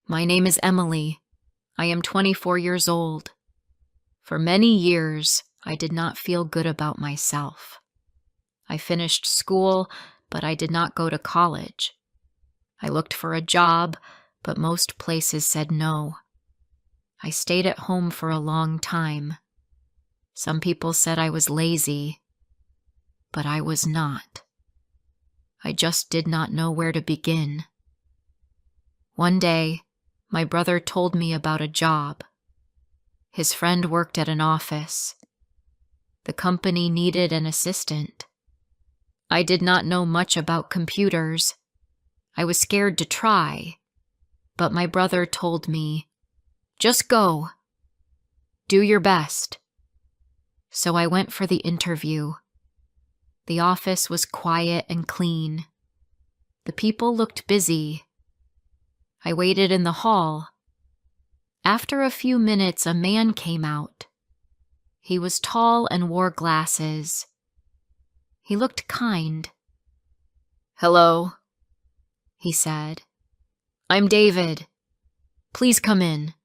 My name is Emily. I am 24 years old. For many years, I did not feel good about myself. I finished school, but I did not go to college. I looked for a job, but most places said no. I stayed at home for a long time. Some people said I was lazy, but I was not. I just did not know where to begin. One day, my brother told me about a job. His friend worked at an office. The company needed an assistant. I did not know much about computers. I was scared to try, but my brother told me, "Just go. Do your best." So I went for the interview. The office was quiet and clean. The people looked busy. I waited in the hall. After a few minutes, a man came out. He was tall and wore glasses. He looked kind. "Hello," he said. "I'm David. Please come in."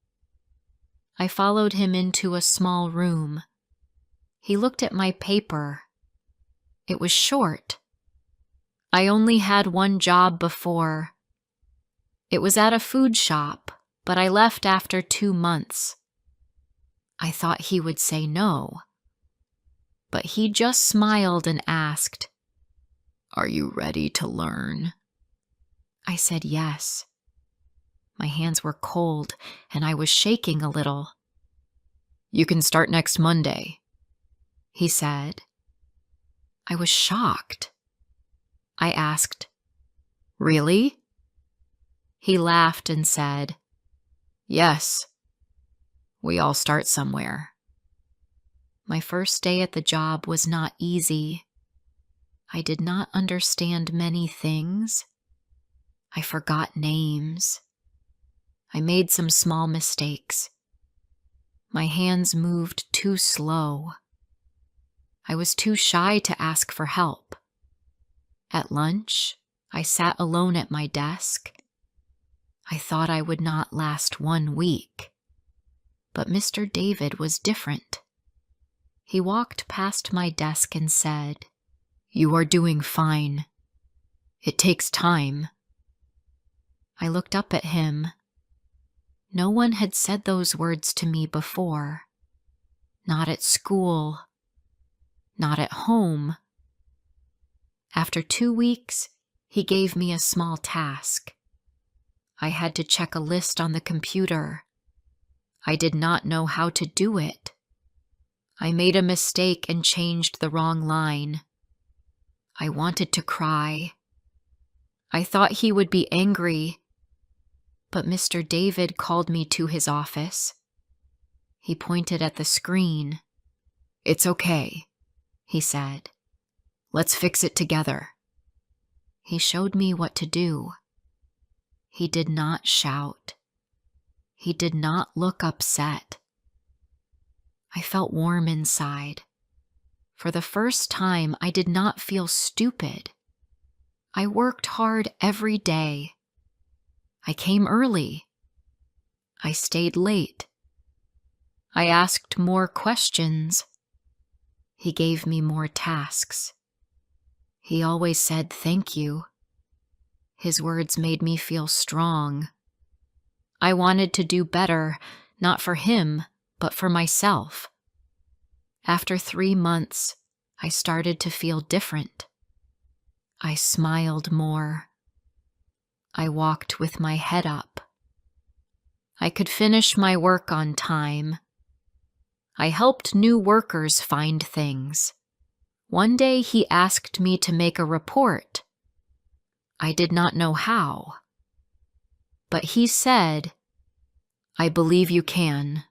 I followed him into a small room. He looked at my paper. It was short. I only had one job before. It was at a food shop, but I left after 2 months. I thought he would say no, but he just smiled and asked, "Are you ready to learn?" I said yes. My hands were cold and I was shaking a little. "You can start next Monday," he said. I was shocked. I asked, "Really?" He laughed and said, "Yes. We all start somewhere." My first day at the job was not easy. I did not understand many things. I forgot names. I made some small mistakes. My hands moved too slow. I was too shy to ask for help. At lunch, I sat alone at my desk. I thought I would not last 1 week. But Mr. David was different. He walked past my desk and said, "You are doing fine. It takes time." I looked up at him. No one had said those words to me before. Not at school. Not at home. After 2 weeks, he gave me a small task. I had to check a list on the computer. I did not know how to do it. I made a mistake and changed the wrong line. I wanted to cry. I thought he would be angry, but Mr. David called me to his office. He pointed at the screen. "It's okay," he said. "Let's fix it together." He showed me what to do. He did not shout. He did not look upset. I felt warm inside. For the first time, I did not feel stupid. I worked hard every day. I came early. I stayed late. I asked more questions. He gave me more tasks. He always said thank you. His words made me feel strong. I wanted to do better, not for him, but for myself. After 3 months, I started to feel different. I smiled more. I walked with my head up. I could finish my work on time. I helped new workers find things. One day he asked me to make a report. I did not know how. But he said, "I believe you can."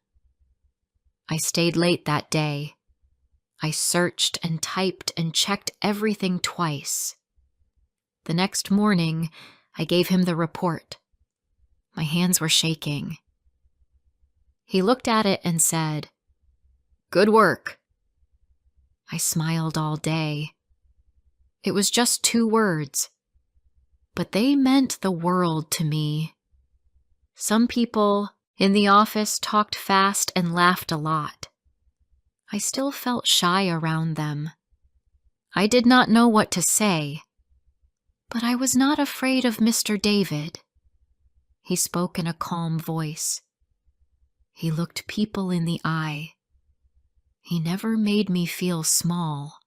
I stayed late that day. I searched and typed and checked everything twice. The next morning, I gave him the report. My hands were shaking. He looked at it and said, "Good work." I smiled all day. It was just 2 words, but they meant the world to me. Some people in the office talked fast and laughed a lot. I still felt shy around them. I did not know what to say, but I was not afraid of Mr. David. He spoke in a calm voice. He looked people in the eye. He never made me feel small.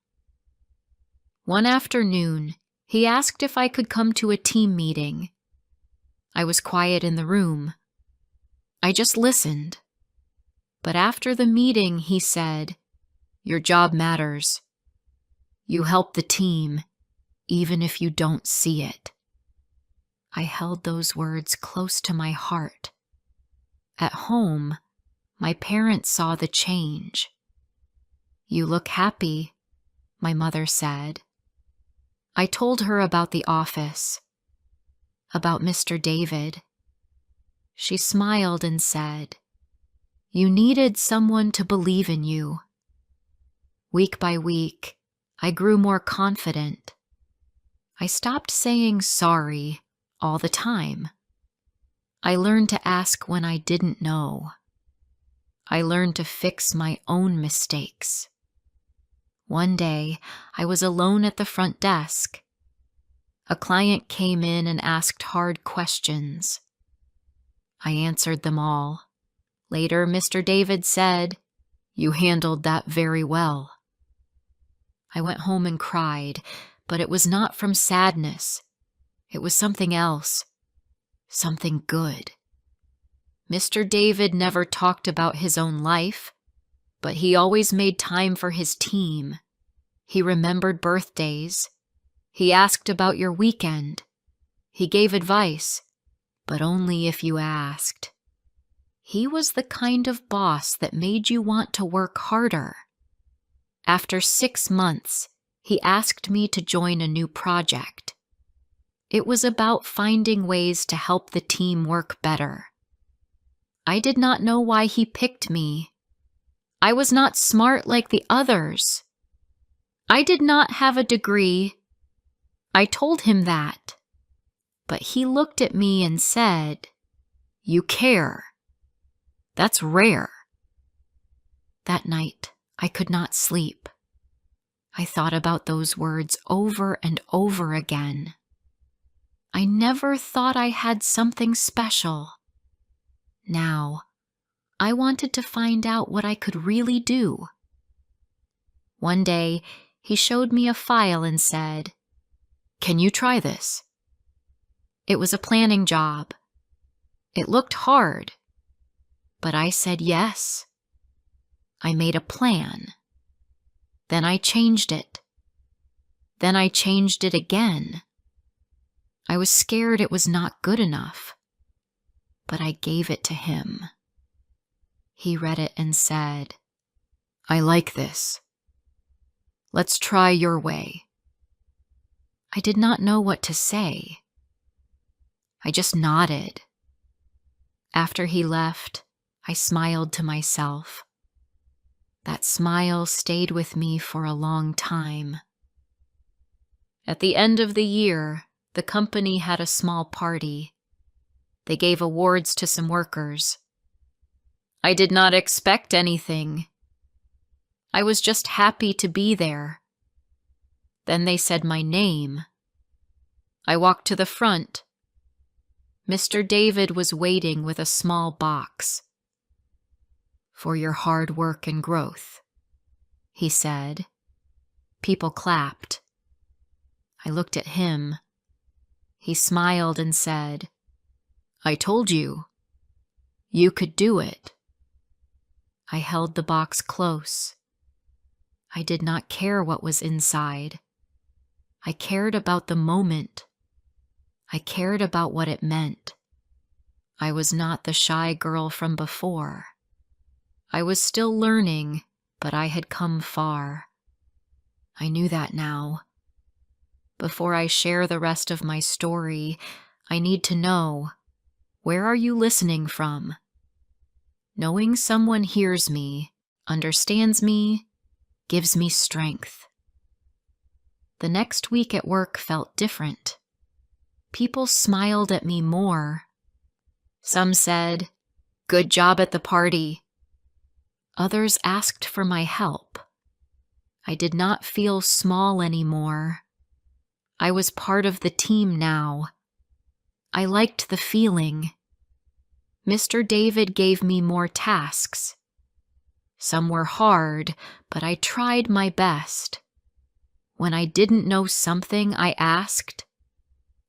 One afternoon, he asked if I could come to a team meeting. I was quiet in the room. I just listened. But after the meeting, he said, "Your job matters. You help the team, even if you don't see it." I held those words close to my heart. At home, my parents saw the change. "You look happy," my mother said. I told her about the office, about Mr. David. She smiled and said, "You needed someone to believe in you." Week by week, I grew more confident. I stopped saying sorry all the time. I learned to ask when I didn't know. I learned to fix my own mistakes. One day, I was alone at the front desk. A client came in and asked hard questions. I answered them all. Later, Mr. David said, "You handled that very well." I went home and cried, but it was not from sadness. It was something else, something good. Mr. David never talked about his own life, but he always made time for his team. He remembered birthdays. He asked about your weekend. He gave advice, but only if you asked. He was the kind of boss that made you want to work harder. After 6 months, he asked me to join a new project. It was about finding ways to help the team work better. I did not know why he picked me. I was not smart like the others. I did not have a degree. I told him that. But he looked at me and said, "You care. That's rare." That night, I could not sleep. I thought about those words over and over again. I never thought I had something special. Now, I wanted to find out what I could really do. One day, he showed me a file and said, "Can you try this?" It was a planning job. It looked hard, but I said yes. I made a plan. Then I changed it. Then I changed it again. I was scared it was not good enough, but I gave it to him. He read it and said, "I like this. Let's try your way." I did not know what to say. I just nodded. After he left, I smiled to myself. That smile stayed with me for a long time. At the end of the year, the company had a small party. They gave awards to some workers. I did not expect anything. I was just happy to be there. Then they said my name. I walked to the front. Mr. David was waiting with a small box. "For your hard work and growth," he said. People clapped. I looked at him. He smiled and said, "I told you. You could do it." I held the box close. I did not care what was inside. I cared about the moment. I cared about what it meant. I was not the shy girl from before. I was still learning, but I had come far. I knew that now. Before I share the rest of my story, I need to know, where are you listening from? Knowing someone hears me, understands me, gives me strength. The next week at work felt different. People smiled at me more. Some said, "Good job at the party." Others asked for my help. I did not feel small anymore. I was part of the team now. I liked the feeling. Mr. David gave me more tasks. Some were hard, but I tried my best. When I didn't know something, I asked.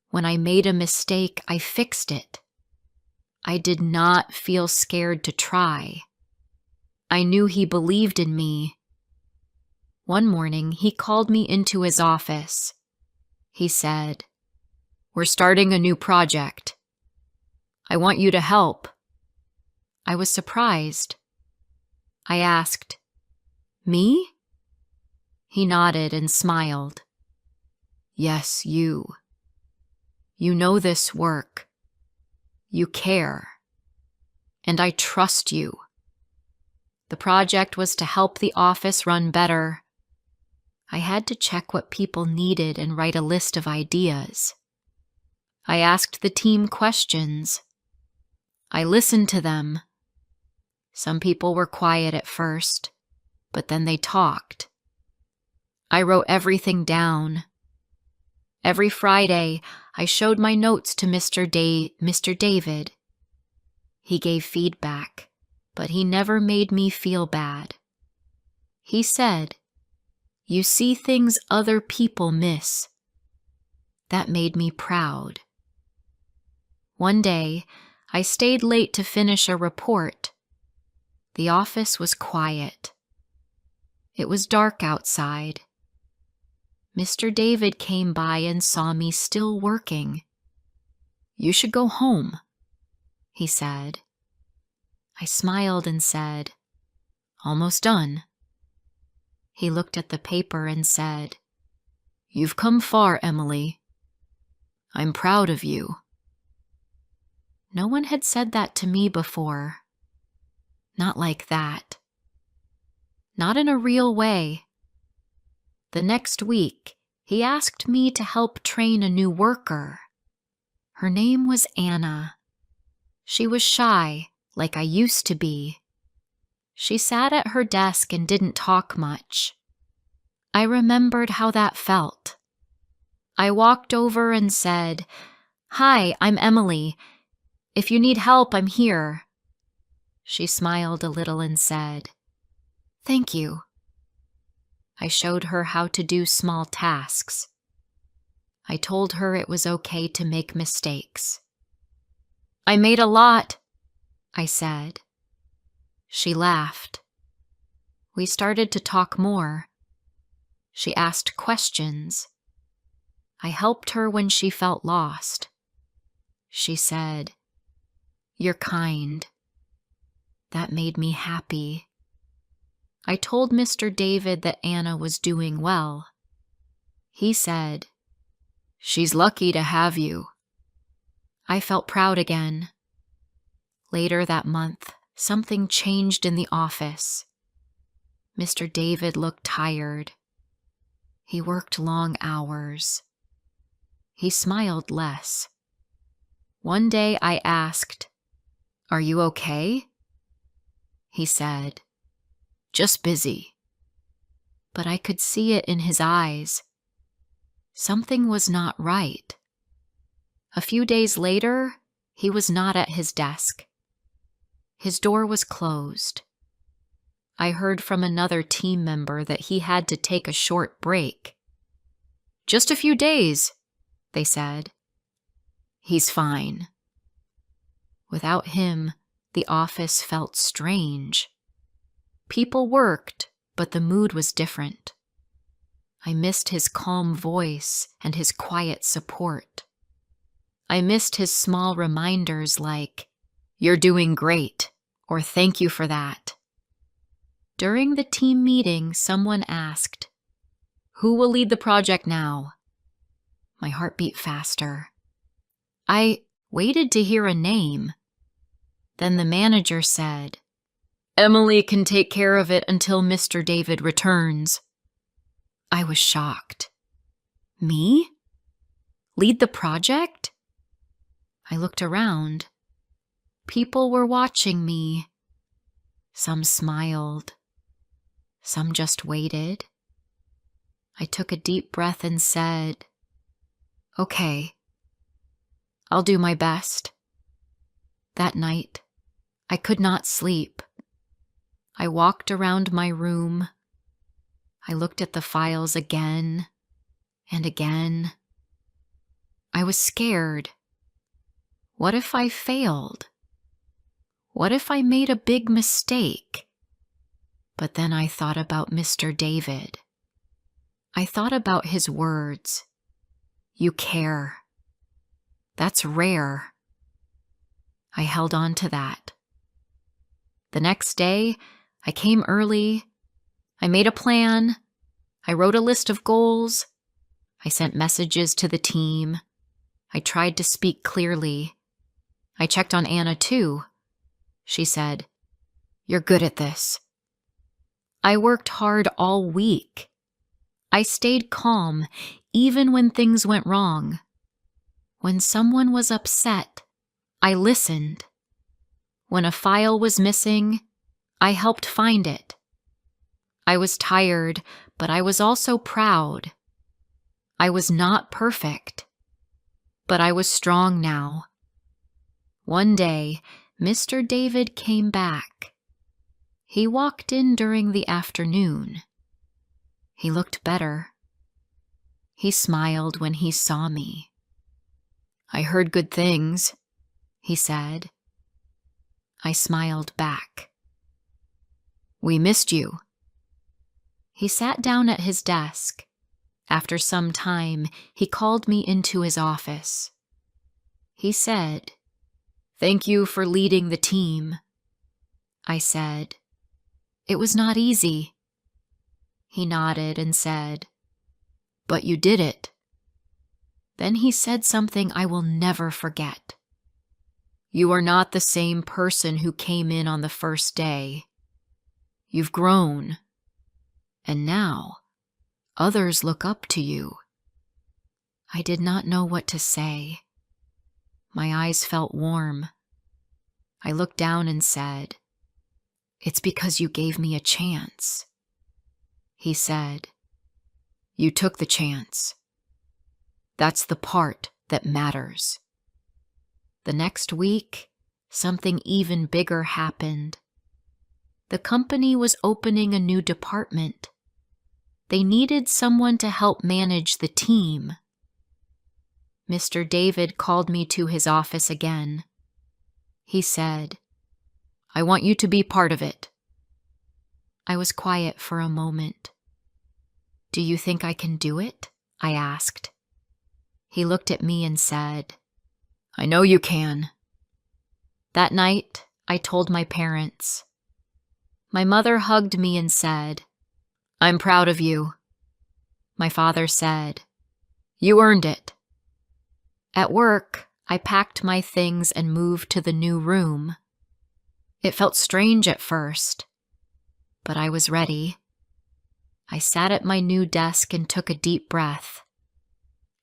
When I made a mistake, I fixed it. I did not feel scared to try. I knew he believed in me. One morning, he called me into his office. He said, "We're starting a new project. I want you to help." I was surprised. I asked, "Me?" He nodded and smiled. "Yes, you. You know this work. You care. And I trust you." The project was to help the office run better. I had to check what people needed and write a list of ideas. I asked the team questions. I listened to them. Some people were quiet at first, but then they talked. I wrote everything down. Every Friday, I showed my notes to Mr. David. He gave feedback, but he never made me feel bad. He said, "You see things other people miss." That made me proud. One day, I stayed late to finish a report. The office was quiet. It was dark outside. Mr. David came by and saw me still working. "You should go home," he said. I smiled and said, "Almost done." He looked at the paper and said, "You've come far, Emily. I'm proud of you." No one had said that to me before. Not like that. Not in a real way. The next week, he asked me to help train a new worker. Her name was Anna. She was shy, like I used to be. She sat at her desk and didn't talk much. I remembered how that felt. I walked over and said, "Hi, I'm Emily. If you need help, I'm here." She smiled a little and said, "Thank you." I showed her how to do small tasks. I told her it was okay to make mistakes. "I made a lot," I said. She laughed. We started to talk more. She asked questions. I helped her when she felt lost. She said, "You're kind." That made me happy. I told Mr. David that Anna was doing well. He said, "She's lucky to have you." I felt proud again. Later that month, something changed in the office. Mr. David looked tired. He worked long hours. He smiled less. One day I asked, "Are you okay?" He said, "Just busy." But I could see it in his eyes. Something was not right. A few days later, he was not at his desk. His door was closed. I heard from another team member that he had to take a short break. "Just a few days," they said. "He's fine." Without him, the office felt strange. People worked, but the mood was different. I missed his calm voice and his quiet support. I missed his small reminders like, "You're doing great," or "Thank you for that." During the team meeting, someone asked, "Who will lead the project now?" My heart beat faster. I waited to hear a name. Then the manager said, "Emily can take care of it until Mr. David returns." I was shocked. Me? Lead the project? I looked around. People were watching me. Some smiled. Some just waited. I took a deep breath and said, "Okay, I'll do my best." That night, I could not sleep. I walked around my room. I looked at the files again and again. I was scared. What if I failed? What if I made a big mistake? But then I thought about Mr. David. I thought about his words. You care. That's rare. I held on to that. The next day, I came early. I made a plan. I wrote a list of goals. I sent messages to the team. I tried to speak clearly. I checked on Anna too. She said, "You're good at this." I worked hard all week. I stayed calm even when things went wrong. When someone was upset, I listened. When a file was missing, I helped find it. I was tired, but I was also proud. I was not perfect, but I was strong now. One day, Mr. David came back. He walked in during the afternoon. He looked better. He smiled when he saw me. "I heard good things," he said. I smiled back. "We missed you." He sat down at his desk. After some time, he called me into his office. He said, "Thank you for leading the team." I said, "It was not easy." He nodded and said, "But you did it." Then he said something I will never forget. "You are not the same person who came in on the first day. You've grown. And now, others look up to you." I did not know what to say. My eyes felt warm. I looked down and said, "It's because you gave me a chance." He said, "You took the chance. That's the part that matters." The next week, something even bigger happened. The company was opening a new department. They needed someone to help manage the team. Mr. David called me to his office again. He said, "I want you to be part of it." I was quiet for a moment. "Do you think I can do it?" I asked. He looked at me and said, "I know you can." That night, I told my parents. My mother hugged me and said, "I'm proud of you." My father said, "You earned it." At work, I packed my things and moved to the new room. It felt strange at first, but I was ready. I sat at my new desk and took a deep breath.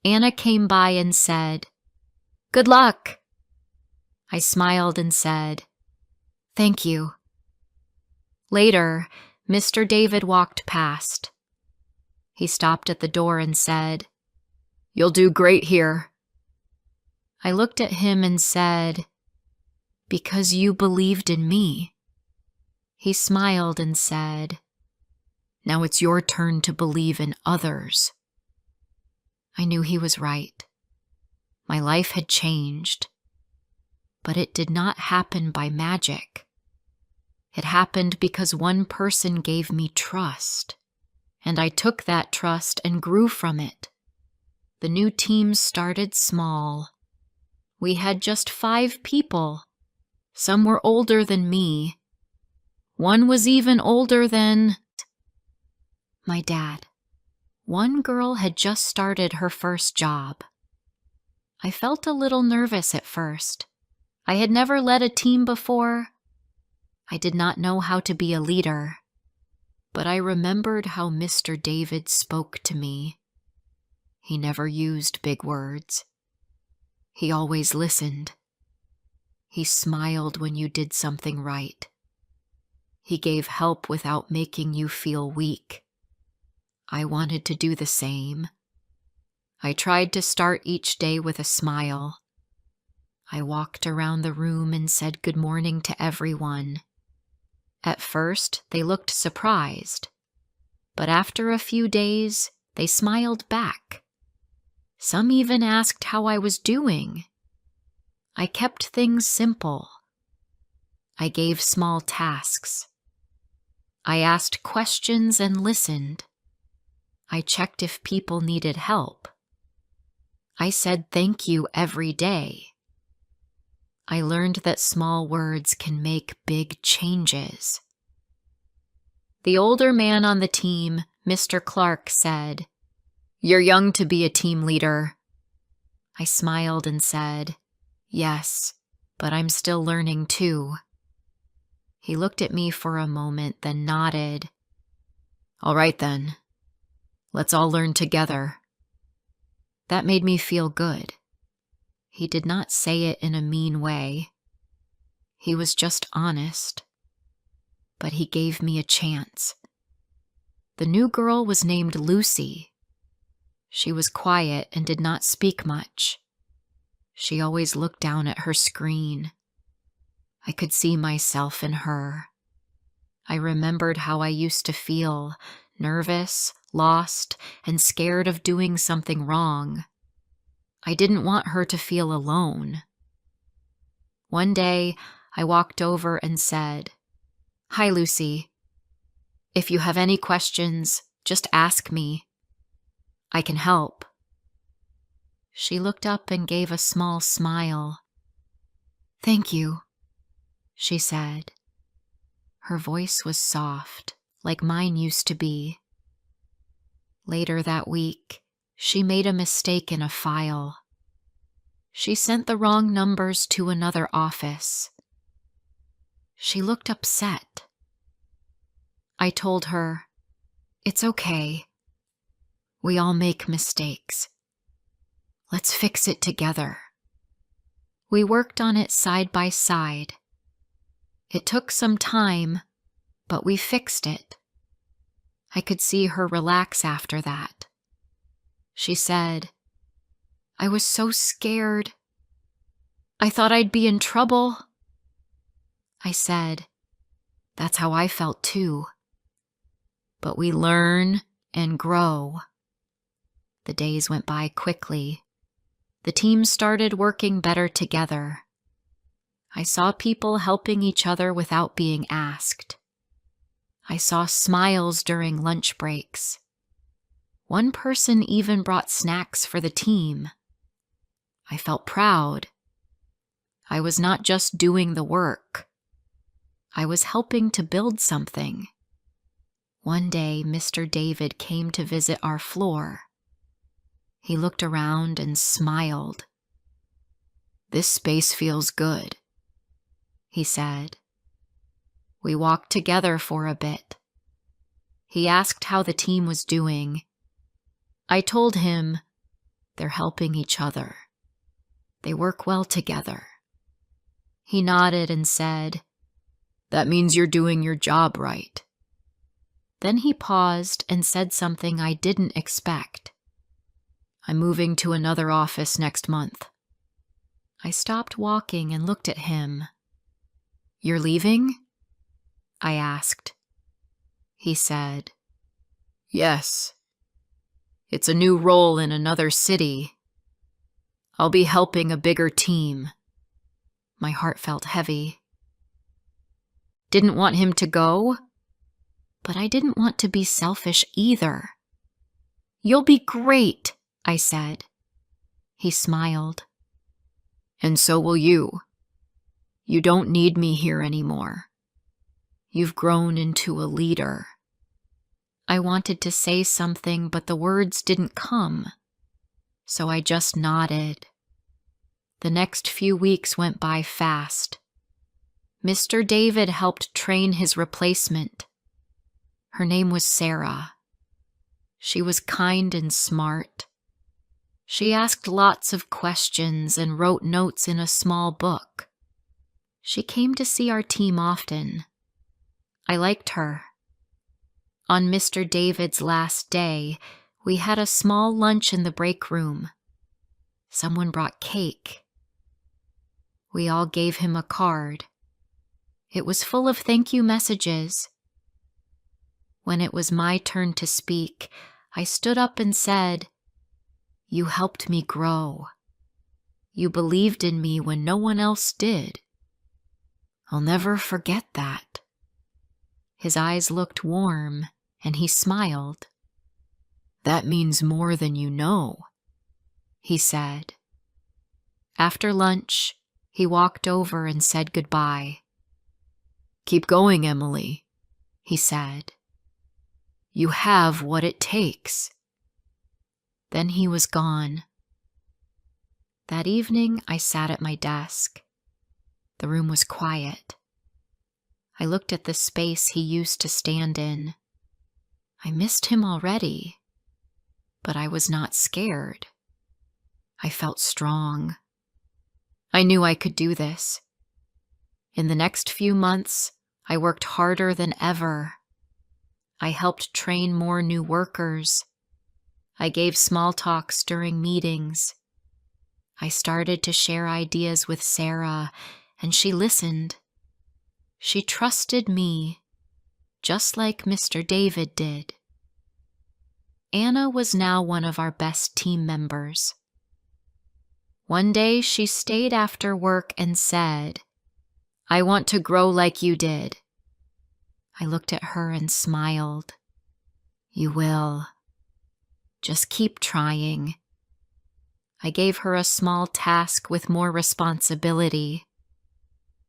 Anna came by and said, "Good luck." I smiled and said, "Thank you." Later, Mr. David walked past. He stopped at the door and said, "You'll do great here." I looked at him and said, "Because you believed in me." He smiled and said, "Now it's your turn to believe in others." I knew he was right. My life had changed, but it did not happen by magic. It happened because one person gave me trust, and I took that trust and grew from it. The new team started small. We had just 5 people. Some were older than me. One was even older than my dad. One girl had just started her first job. I felt a little nervous at first. I had never led a team before. I did not know how to be a leader, but I remembered how Mr. David spoke to me. He never used big words. He always listened. He smiled when you did something right. He gave help without making you feel weak. I wanted to do the same. I tried to start each day with a smile. I walked around the room and said good morning to everyone. At first, they looked surprised, but after a few days, they smiled back. Some even asked how I was doing. I kept things simple. I gave small tasks. I asked questions and listened. I checked if people needed help. I said thank you every day. I learned that small words can make big changes. The older man on the team, Mr. Clark, said, "You're young to be a team leader." I smiled and said, "Yes, but I'm still learning too." He looked at me for a moment, then nodded. "All right then. Let's all learn together." That made me feel good. He did not say it in a mean way. He was just honest. But he gave me a chance. The new girl was named Lucy. She was quiet and did not speak much. She always looked down at her screen. I could see myself in her. I remembered how I used to feel, nervous, lost, and scared of doing something wrong. I didn't want her to feel alone. One day, I walked over and said, "Hi, Lucy. If you have any questions, just ask me. I can help." She looked up and gave a small smile. "Thank you," she said. Her voice was soft, like mine used to be. Later that week, she made a mistake in a file. She sent the wrong numbers to another office. She looked upset. I told her, "It's okay. We all make mistakes. Let's fix it together." We worked on it side by side. It took some time, but we fixed it. I could see her relax after that. She said, "I was so scared. I thought I'd be in trouble." I said, "That's how I felt too. But we learn and grow." The days went by quickly. The team started working better together. I saw people helping each other without being asked. I saw smiles during lunch breaks. One person even brought snacks for the team. I felt proud. I was not just doing the work. I was helping to build something. One day, Mr. David came to visit our floor. He looked around and smiled. "This space feels good," he said. We walked together for a bit. He asked how the team was doing. I told him, "They're helping each other. They work well together." He nodded and said, "That means you're doing your job right." Then he paused and said something I didn't expect. "I'm moving to another office next month." I stopped walking and looked at him. "You're leaving?" I asked. He said, "Yes. It's a new role in another city. I'll be helping a bigger team." My heart felt heavy. Didn't want him to go, but I didn't want to be selfish either. "You'll be great," I said. He smiled. "And so will you. You don't need me here anymore. You've grown into a leader." I wanted to say something, but the words didn't come, so I just nodded. The next few weeks went by fast. Mr. David helped train his replacement. Her name was Sarah. She was kind and smart. She asked lots of questions and wrote notes in a small book. She came to see our team often. I liked her. On Mr. David's last day, we had a small lunch in the break room. Someone brought cake. We all gave him a card. It was full of thank you messages. When it was my turn to speak, I stood up and said, "You helped me grow. You believed in me when no one else did. I'll never forget that." His eyes looked warm, and he smiled. "That means more than you know," he said. After lunch, he walked over and said goodbye. "Keep going, Emily," he said. "You have what it takes." Then he was gone. That evening, I sat at my desk. The room was quiet. I looked at the space he used to stand in. I missed him already, but I was not scared. I felt strong. I knew I could do this. In the next few months, I worked harder than ever. I helped train more new workers. I gave small talks during meetings. I started to share ideas with Sarah, and she listened. She trusted me, just like Mr. David did. Anna was now one of our best team members. One day she stayed after work and said, "I want to grow like you did." I looked at her and smiled. "You will. Just keep trying." I gave her a small task with more responsibility.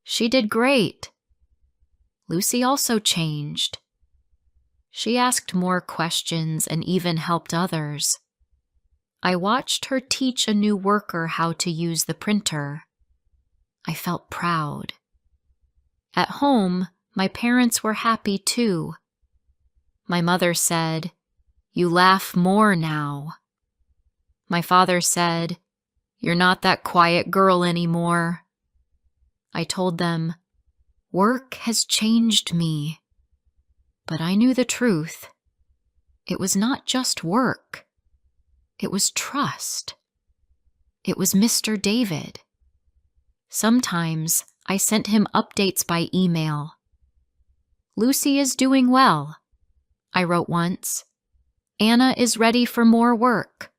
She did great. Lucy also changed. She asked more questions and even helped others. I watched her teach a new worker how to use the printer. I felt proud. At home, my parents were happy too. My mother said, "You laugh more now." My father said, "You're not that quiet girl anymore." I told them, "Work has changed me." But I knew the truth. It was not just work. It was trust. It was Mr. David. Sometimes I sent him updates by email. "Lucy is doing well," I wrote once. "Anna is ready for more work."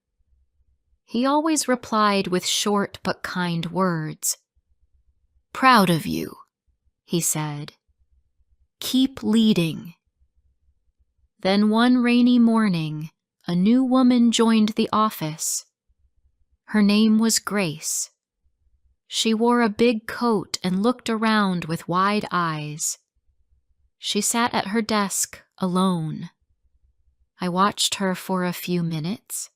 He always replied with short but kind words. "Proud of you," he said. "Keep leading." Then one rainy morning, a new woman joined the office. Her name was Grace. She wore a big coat and looked around with wide eyes. She sat at her desk alone. I watched her for a few minutes.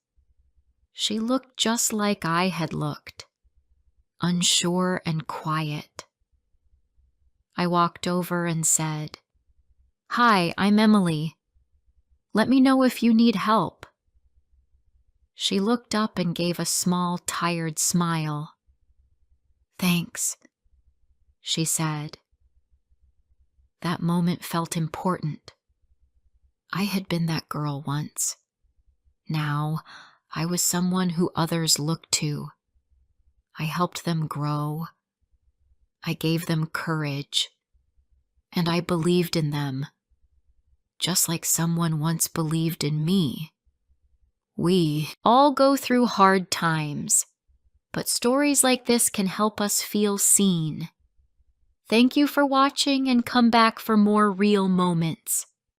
She looked just like I had looked, unsure and quiet. I walked over and said, "Hi, I'm Emily. Let me know if you need help." She looked up and gave a small, tired smile. "Thanks," she said. That moment felt important. I had been that girl once. Now, I was someone who others looked to. I helped them grow. I gave them courage. And I believed in them, just like someone once believed in me. We all go through hard times, but stories like this can help us feel seen. Thank you for watching, and come back for more real moments.